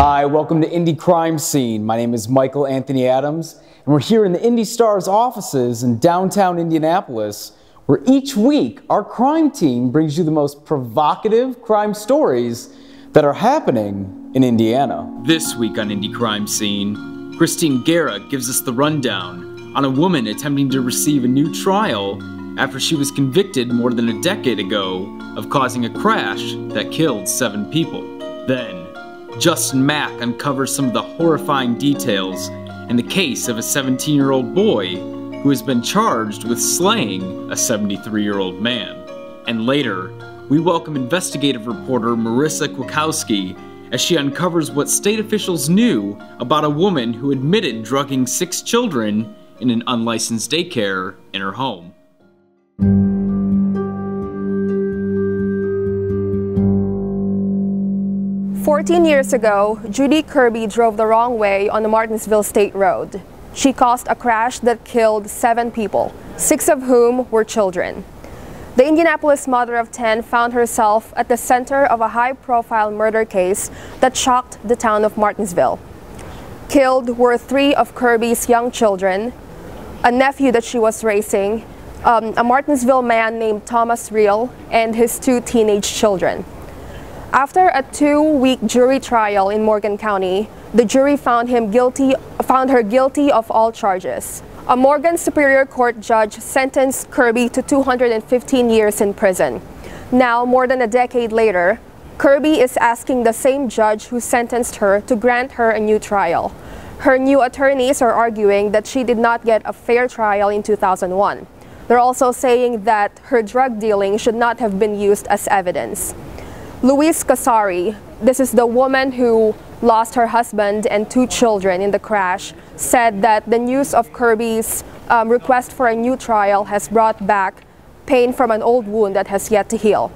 Hi, welcome to Indy Crime Scene. My name is Michael Anthony Adams, and we're here in the IndyStar's offices in downtown Indianapolis, where each week our crime team brings you the most provocative crime stories that are happening in Indiana. This week on Indy Crime Scene, Kristine Guerra gives us the rundown on a woman attempting to receive a new trial after she was convicted more than a decade ago of causing a crash that killed 7 people. Then, Justin Mack uncovers some of the horrifying details in the case of a 17-year-old boy who has been charged with slaying a 73-year-old man. And later, we welcome investigative reporter Kwiatkowski as she uncovers what state officials knew about a woman who admitted drugging 6 children in an unlicensed daycare in her home. 14 years ago, Judy Kirby drove the wrong way on the Martinsville State Road. She caused a crash that killed 7 people, 6 of whom were children. The Indianapolis mother of 10 found herself at the center of a high-profile murder case that shocked the town of Martinsville. Killed were 3 of Kirby's young children, a nephew that she was raising, a Martinsville man named Thomas Reel, and his 2 teenage children. After a 2-week jury trial in Morgan County, the jury found her guilty of all charges. A Morgan Superior Court judge sentenced Kirby to 215 years in prison. Now, more than a decade later, Kirby is asking the same judge who sentenced her to grant her a new trial. Her new attorneys are arguing that she did not get a fair trial in 2001. They're also saying that her drug dealing should not have been used as evidence. Louise Casari, this is the woman who lost her husband and 2 children in the crash, said that the news of Kirby's request for a new trial has brought back pain from an old wound that has yet to heal.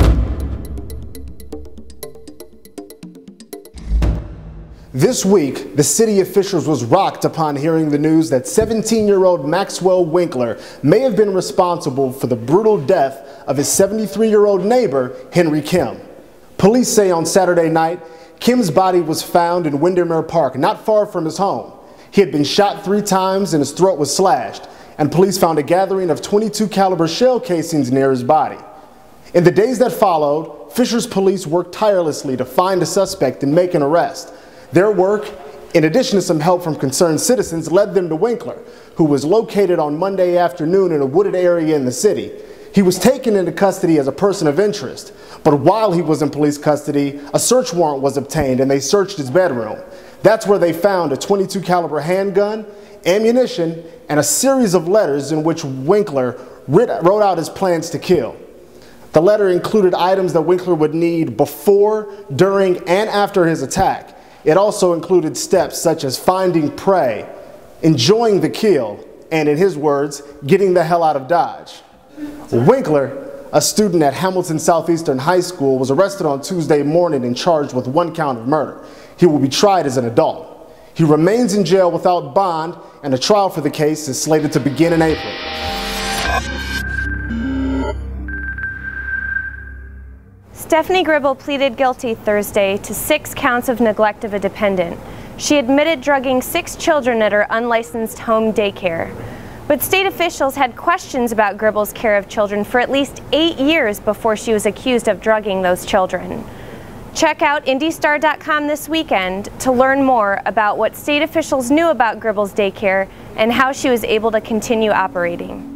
This week, the city officials was rocked upon hearing the news that 17-year-old Maxwell Winkler may have been responsible for the brutal death of his 73-year-old neighbor, Henry Kim. Police say on Saturday night, Kim's body was found in Windermere Park, not far from his home. He had been shot 3 times and his throat was slashed, and police found a gathering of .22 caliber shell casings near his body. In the days that followed, Fishers police worked tirelessly to find a suspect and make an arrest. Their work, in addition to some help from concerned citizens, led them to Winkler, who was located on Monday afternoon in a wooded area in the city. He was taken into custody as a person of interest, but while he was in police custody, a search warrant was obtained and they searched his bedroom. That's where they found a .22 caliber handgun, ammunition, and a series of letters in which Winkler wrote out his plans to kill. The letter included items that Winkler would need before, during, and after his attack. It also included steps such as finding prey, enjoying the kill, and in his words, getting the hell out of Dodge. Winkler, a student at Hamilton Southeastern High School, was arrested on Tuesday morning and charged with 1 count of murder. He will be tried as an adult. He remains in jail without bond, and a trial for the case is slated to begin in April. Stephanie Gribble pleaded guilty Thursday to 6 counts of neglect of a dependent. She admitted drugging 6 children at her unlicensed home daycare. But state officials had questions about Gribble's care of children for at least 8 years before she was accused of drugging those children. Check out IndyStar.com this weekend to learn more about what state officials knew about Gribble's daycare and how she was able to continue operating.